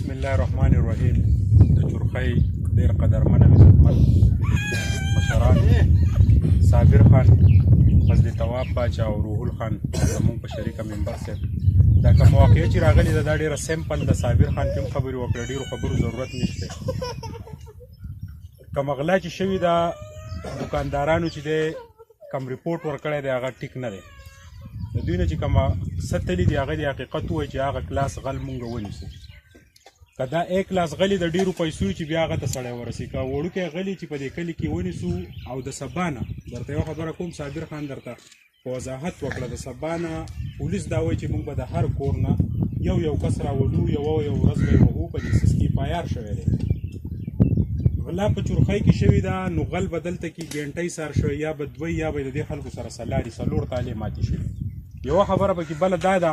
بسم الله الرحمن الرحیم. د چرخۍ ډېر قدرمن عزتمن مشران صابر خان، فضل تواب باچا او روح الخان زموږ په شریکه ممبر صاحب دا کوم واقعه چې راغلې ده دا ډېره سمپل د صابر خان کوم خبرې وکړې، ډېرو خبرو ضرورت نشته. کوم غلا چې شوي ده دکاندارانو چې دی کوم ریپورټ ورکړی دی هغه ټیک نه دی. د دوی نه چې کومه څه تلي دي هغه د حقیقت ووایي چې هغه کلاس غل مونږ ونیسو. که دا ایک کلاس غلي د ډېرو پیسو چې بیا هغه ته سړی ورسي، که وړوکی غلي چې په دې کلي کې ونیسو او د سبا نه درته یوه خبره کوم، صابر خان درته په وضاحت وکړه، د سبا نه پولیس دا وایي چې مونږ به د هر کور نه یو کس راولو، یو ورځ به یې وهو. په دې سیس کې پایار شوی دی. غلا په چرخۍ کې شوي ده، نو غل به دلته کې ګنټۍ سار شوی، یا به دوی یا به د دې خلکو سره سلاري څلور تالې ماتې شوي. یوه خبره پکې بله دا ده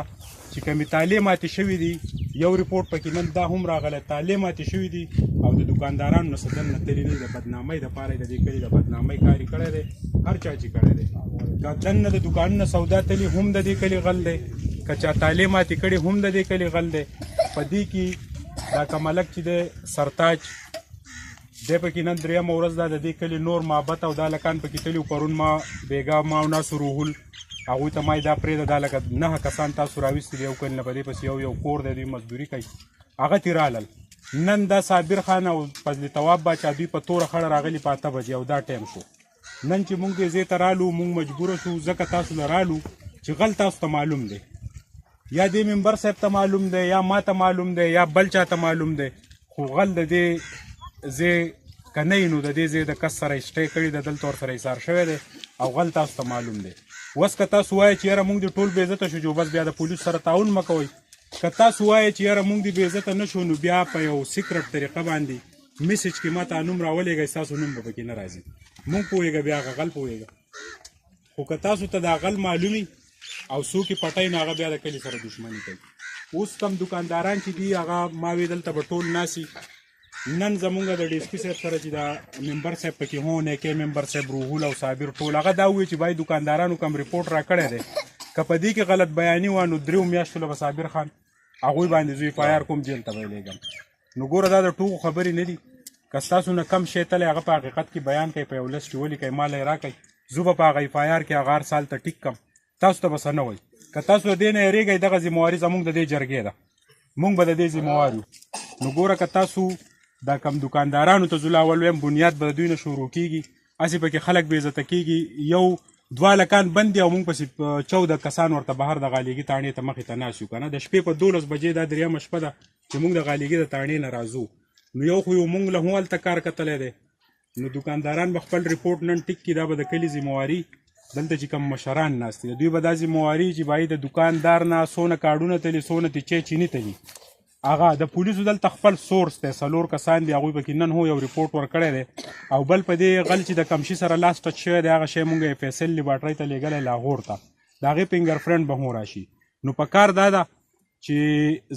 چې کومې تالې ماتې شوي دي، یو ریپورټ پکې نن دا هم راغلی، تالې ماتې شوي دي او د دکاندارانو نه څه دننه تلي نه دي. د بدنامۍ دپاره یې د دې کلي د بدنامۍ کار یې کړی دی، هر چا چې کړی دی. که دننه د دوکانونه سودا تلي هم د دې کلي غل دی، که چا تالې ماتې کړي هم د دې کلي غل دی. په دې کې دا کمالک چې دی سرتاج دی پکې نن درېیمه ورځ دا د دې کلي نور محبت او دا لکان پکې تلي. پرون ما بیګا ما او ناسو روحل هغوی ته ما دا پرېږده، دا لکه 9 کسان تاسو راویستي دي یو کلي نه، په دې پسې یو کور دی، دوی مزدوري کوي، هغه ترې رالل. نن دا صابر خان او فضل تواب باچا دوی په توره خړه راغلي په 8 بجې او دا ټایم شو. نن چې مونږ دې ځای ته رالو مونږ مجبوره شو ځکه تاسو له رالو چې غل تاسو ته معلوم دی، یا دې ممبر صاحب ته معلوم دی، یا ما ته معلوم دی، یا بل چا ته معلوم دی، خو غل د دې ځای که نه وي نو د دې ځای د کس سره اسټی کړي ده، دلته ورسره ایثار شوی دی او غل تاسو ته معلوم دی. اوس که تاسو وایئ چې یاره مونږ دې ټول بې عزته شو، جو بس بیا د پولیس سره تعاون مه کوئ. که تاسو وایئ چې یاره مونږ دې بې عزته نه شو، نو بیا په یو سیکرټ طریقه باندې میسج کې ما ته نوم راولېږئ، ستاسو نوم به پکې نه راځي. مونږ پوهېږه بیا هغه غل پوهېږه. خو که تاسو ته دا غل معلومي او څوک یې پټوي نو هغه بیا د کلي سره دښمني کوي. اوس کم دکانداران چې دي هغه ما وی دلته به ټول ناسي. نن زمونږ د ډي اس پي صاحب سره چې دا ممبر صاحب پکې هو نیکې ممبر صاحب روحول او صابر ټول هغه دا ووایي چې باید دکاندارانو کم ریپورټ راکړی دی، که په دې کې غلط بیاني وه نو 3 میاشتو له به صابر خان هغوی باندې زه اف آی آر کوم، جیل ته به یې لېږم. نو ګوره دا د ټوکو خبرې نه دي. که ستاسو نه کم شی تلی هغه په حقیقت کې بیان کوئ، په یو لسټ کې ولیکئ، ما له یې راکئ، زه به په هغه اف آی آر کې هغه هر سال ته ټیک کم، تاسو ته به څه نه وایي. که تاسو د دې نه یېرېږئ دغه ذمهواري زموږ د دې جرګې ده، موږ به د دې ذمهوار یو. نو ګوره که تاسو دا کم دکاندارانو ته زه اول ویم بنیاد به د دوی نه شروع کېږي، هسې پکې خلک بې عزته کېږي. 1-2 لکان بند دي او موږ پسې 14 کسان ورته بهر د غالیګي تاڼې ته مخې ته ناست یو که نه. د شپې په 12 بجې دا 3مه شپه ده چې موږ د غالیګي د تاڼې نه راځو. نو یو خو یو موږ له هم هلته کار کتلی دی. نو دکانداران به خپل ریپورټ نن ټیک کړي، دا به د کلي ذمهواري دلته چې کوم مشران ناست دي دوی به دا ذمهواري چې باید د دکاندار نه څونه کارډونه تلي، څونه تیچې چیني تلي، هغه د پولیسو دلته خپل سورس دی، 4 کسان دي، هغوی پکې نن هو یو ریپورټ ورکړی دی. او بل په دې غل چې د کم شي سره لاس ټچ شوی دی هغه شی مونږ یې فیصل لیبارټرۍ ته لېږلی لاهور ته، د هغې فنګر فرینډ به هم راشي. نو په کار دا ده چې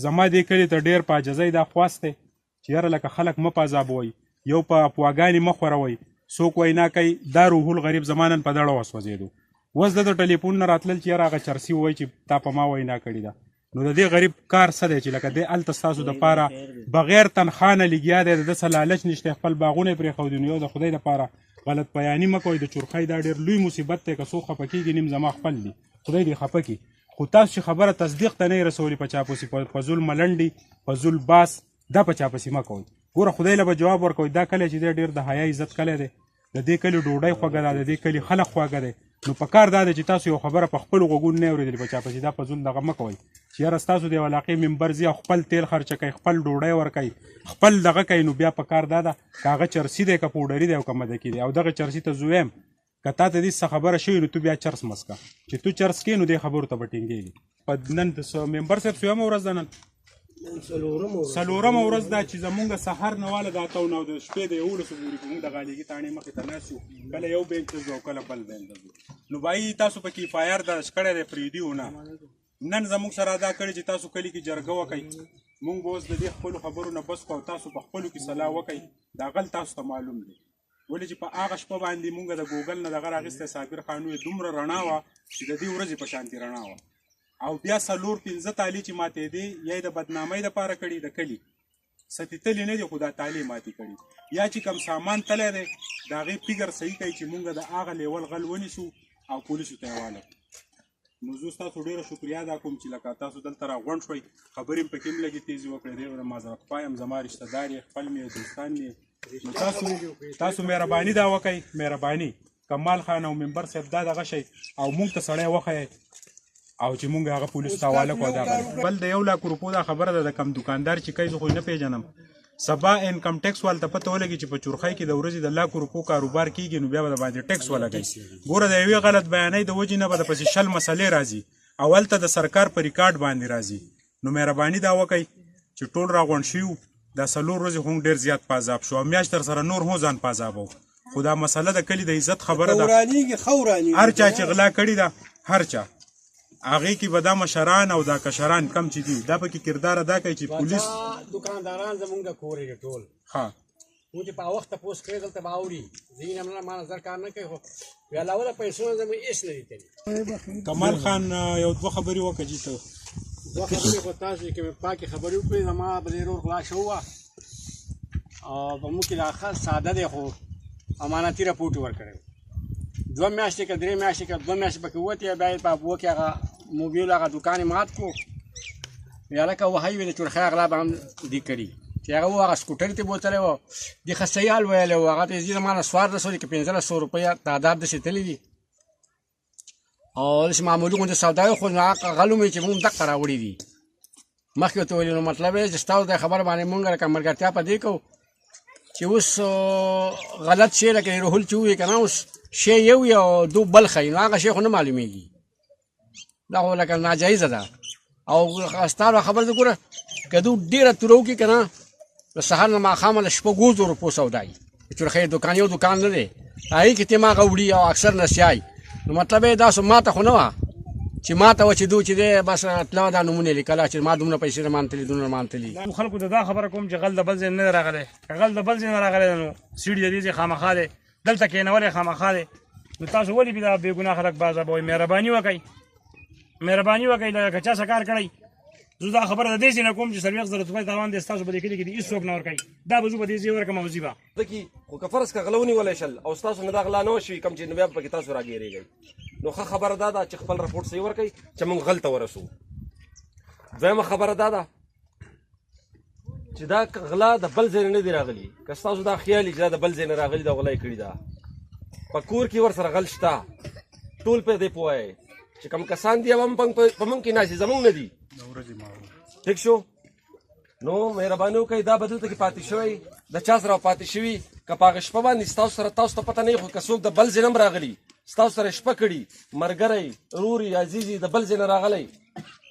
زما دې کلي ته ډېر په عاجزۍ دا خواست دی چې یاره لکه خلک مه په عذابوئ، یو په افواګانې مه خوروئ. څوک وینا کوي دا روحول غریب زما نن په دړه وسوځېدو، اوس د ټلیفون نه راتلل چې یاره هغه چرسي ووایي چې تا په ما وینا کړې ده. نو د دې غریب کار څه دی چې لکه دی هلته ستاسو دپاره بغیر تنخوا نه لګیا دی، د ده څه لالچ نشته، خپل باغونه یې پرېښودي. نو یو د خدای دپاره غلط بیاني مه کوئ. د چرخۍ دا ډېر لوی مصیبت دی، که څوک خفه کېږي نیم زما خپل دي، خدای دې خفه کړي. خو تاسو چې خبره تصدیق ته نه یې رسولي په چا پسې په زول ملنډې په زول باس دا په چا پسې مه کوئ. ګوره خدای له به جواب ورکوئ. دا کلی چې دی ډېر د حیا عزت کلی دی، د دې کلي ډوډۍ خوږه ده، د دې کلي خلک خوږه دی. نو په کار دا دی چې تاسو یو خبره په خپلو غوږونو نه اورېدلې په چا پسې دا په زول دغه مه کوئ چې یاره ستاسو د یو علاقې ممبر ځي او خپل تیل خرچه کوي، خپل ډوډۍ ورکوي، خپل دغه کوي. نو بیا په کار دا ده که هغه چرسي دی که پوډري دی او که مدکي دی، او دغه چرسي ته زه ویم که تا ته دې څه خبره شوي نو تو بیا چرس مسکه، چې تو چرس کې نو دې خبرو ته به ټینګېږي. په نن ممبر صاحب 100مه ورځ ده، نن 4مه ورځ ده چې زمونږ سهار نه واله د 8 او د شپې د 11 پورې مونږ د غالیګي تاڼې مخې ته ناست یو، کله یو بینچ ته ځو او کله بل بینچ ته ځو. نو بایي تاسو پکې اف آی آر درج کړی دی پرېږدي ونه. نن زموږ سره دا کړی چې تاسو کلي کې جرګه وکئ، مونږ به اوس د دې خپلو خبرو نه بس کوو، تاسو په خپلو کې صلاح وکئ. دا غل تاسو ته معلوم دی، ولې چې په هغه شپه باندې مونږ د ګوګل نه دغه راغستی صابر خان ویې دومره رڼا وه چې د دې ورځې په شانتې رڼا وه. او بیا 4-5 تالې چې ماتېدې یا یې د بدنامۍ دپاره کړي د کلي، سطحې تللی نه دي خو دا تالې ماتې کړي یا چې کوم سامان تلی دی د هغې فکر صحیح کوي چې مونږ د هغه لیول غل ونیسو او پولیسو ته یې والو نو زه ستاسو ډېره شکریا ادا کوم چې لکه تاسو دلته راغونډ شوئ خبرې مې پکې هم لږې تیزې وکړې دی معذرت خوا یم زما رشته دار یې خپل مې دوستان مې نو تاسو مهرباني دا وکئ مهرباني کمال خان او ممبر صاحب دا دغه شی او مونږ ته سړی وښیئ او چې مونږ هغه پولیسو ته حواله کړو دا بل د 1 لک روپو دا خبره ده د کم دکاندار چې کوي زه خو نه پیژنم سبا انکم ټیکس والته پته ولګي چې په چورخۍ کې د ورځې د لاکو روپو کاروبار کېږي نو بیا به د باندې ټیکس ولګوي ګوره د یوې غلط بیانۍ د وجې نه به د پسې 20 مسلې راځي او هلته د سرکار په ریکارډ باندې راځي نو مهرباني دا وکئ چې ټول راغونډ شي دا 4 ورځې خو ډېر زیات پازاب شو او میاشت تر سره نور هم ځان پازابو خو دا مسله د کلي د عزت خبره ده هر چا چې غلا کړې ده هر چا هغې کې به دا مشران او دا کشران کم چې دي دا پکې کردار ادا کوي چې پولیس دکانداران زمونږ د کور یې ټول ها مونږ چې په وخت تپوس کوي دلته به اوري ځینې همدا ما نظر کار نه کوي خو بیا علاوه د پیسو نه زموږ هېڅ نه دي تلي کمال خان یو 2 خبرې وکړه جي ته 2 خبرې خو تاسو چې کومې پاکې خبرې وکړې زما به ډېر ور غلا شو وه او په موږ کې دا ښه ساده دی خو امانتي راپورټ یې ورکړی 2 میاشتې که 3 میاشتې که 2 میاشتې پکې وتې بیا یې په ابوه کې هغه موبایل هغه دوکان یې مات کړو بیا لکه وهی وې د چورخۍ اغلا به هم دي کړي چې هغه و هغه سکوټر ته بوتلی و د ښه صحیح حال ویلی و هغه ته یې زما نه 1400 دي که 1500 روپیه تعداد داسې تللي دي او داسې معمولي غوندې سودا وي خو هغه غل ومې چې مونږ دقه راوړي دي مخکې ورته ویلي نو مطلب یې چې ستاسو د خبره باندې مونږ لکه ملګرتیا په دې کوو چې اوس غلط شی لکه رحول چې ووایي که نه اوس شی یو وي او دو بل ښیي نو هغه شی خو نه معلومېږي دا خو لکه ناجایزه ده او ستا خبره ده ګوره که دو ډېره توره وکړي که نه د سهار نه ماښامه د 600 روپو سودا وي د چورخۍ دوکان یو دوکان نه دی هغې کې تېم هغه وړي او اکثر نسیای نو مطلب یې داسې ماته خو نه وه چې ماته وه چې دو چې دی بس تله دا نومونه یې لیکله چې ما دومره پیسې نه مانتلي دومره مانتلي خلکو ته دا خبره کوم چې غل د بل ځای نه دی راغلی که غل د بل ځای نه راغلی نو سیټ د دې ځای خامخا دی دلته کېنولی خامخا دی نو تاسو ولې بې دا بېګناه خلک بازابوئ مهرباني وکئ مهرباني وکئ لکه چا څه کار کړی زه دا خبره د دې ځای نه کوم چې 40 زره روپۍ تاوان دی ستاسو په دې کلي کې دې هېڅوک نه ورکوي دا به زه په دې ځای ورکړم او ځي به خو که فرض که غله ونیولی شل او ستاسو نه دا غلا نه وشوي کوم چې نو بیا به پکې تاسو راګېرېږئ نو ښه خبره دا ده چې خپل رپورټ صحیح ورکوئ چې موږ غل ته ورسو دویمه خبره دا ده چې دا غلا د بل ځای نه دي راغلي که ستاسو دا خیال چې دا د بل ځای نه راغلي دا غلا یې کړې ده په کور کې ورسره غل شته ټول پرې دی پوهی چې کوم کسان دي هم په موږ کې ناسي زموږ نه دي ټیک شو نو مهرباني وکړئ دا به دلته کې پاتې شوی د چا سره پاتې شوي که په هغه شپه باندې ستاسو سره تاسو ته پته نه وي خو که څوک د بل ځای نه هم راغلي ستاسو سره شپه کړي ملګری روري عزیزي د بل ځای نه راغلی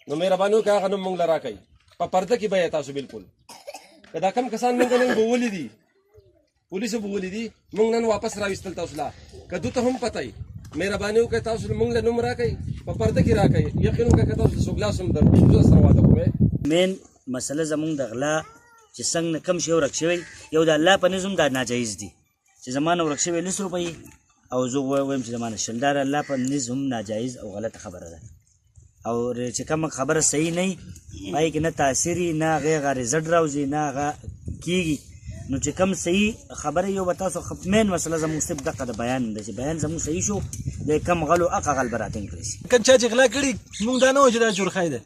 نو مهرباني وکړئ هغه نوم موږ له راکئ په پرده کې به یې تاسو بالکل که دا کم کسان موږ نن بولي دي پولیسو بولي دي موږ نن واپس راویستل تاسو له که دوی ته هم پته وي مهرباني وکړئ تاسو موږ له نوم راکئ په پرده کې راکئ یقین وکړئ که تاسو څوک لاس هم درکړو زه سره واده کوم مین مسله زمونږ د غلا چې څنګه نه کم شی ورک شوی یو د الله په نظم دا ناجایز دي چې زما نه ورک شوی 20 روپۍ او زه وایم چې زما نه شل دا د الله په نظم ناجایز او غلطه خبره ده او چې کوم خبره صحیح نه وي پای کې نه تاثیر نه هغې رزلټ راوځي نه هغه کېږي نو چې کوم صحیح خبره یو به تاسو مین مسله زموږ صرف دقه د بیان ده چې بیان زموږ صحیح شو د کم غلو هغه غل به راټینګ کړی شي کوم چا چې غلا کړي موږ دا نه وایو چې دا چورخۍ ده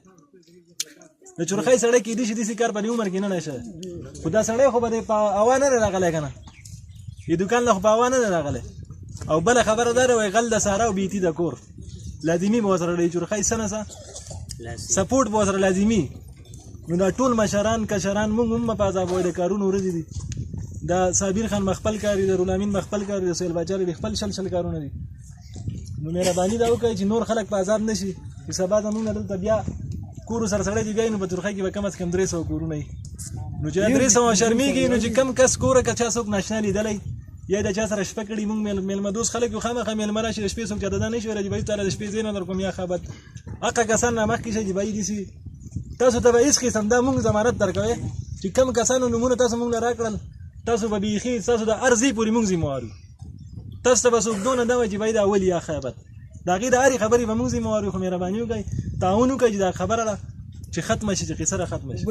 د چورخۍ سړی کېدای شي داسې کار په دې عمر کې نه نشه خو دا سړی خو به دې په هوا نه دی راغلی که نه دې دوکان له خو په هوا نه دی راغلی او بله خبره دا ده وایي غل د ساره او بیتي د کور لازمي به ورسره د چورخۍ څه نه څه سپورټ به ورسره لازمي نو دا ټول مشران کشران موږ هم په عذابوي د کارونو ورځې دي دا صابر خان مخپل کاري د رولامین مخپل کاري د سهیل باچا د خپل شل کارونه دي نو مهرباني دا وکړئ چې نور خلک په عذاب نه شي چې سبا زموږ نه دلته بیا کور سره سړی دی بیا نو په چورخۍ کې به کم از کم 300 کورونه وي نو چې 300 شرمېږي نو چې کم کس کوره که چا څوک ناشنا لیدلی یا د چا سره شپه کړي موږ میلمه دوست خلک یو خامخا میلمه راشي د شپې څوک چاته دا نه شي ویلی چې بهي تعالی د شپې ځای نه در کوم یا خابت هغه کسان نه مخکې شي چې بهي داسې تاسو ته به هېڅ قسم دا موږ ضمانت درکوی چې کم کسانو نومونه تاسو موږ له راکړل تاسو به بیخي ستاسو د هر ځای پورې موږ ذمهوار یو تاسو ته به څوک دونه نه وایي چې بهي دا ولي یا خیبت د هغې د هرې خبرې به موږ ذمهوار یو خو مهرباني وکړئ تعاون وکړئ چې دا خبره ده چې ختمه شي چې قصه ختمه شي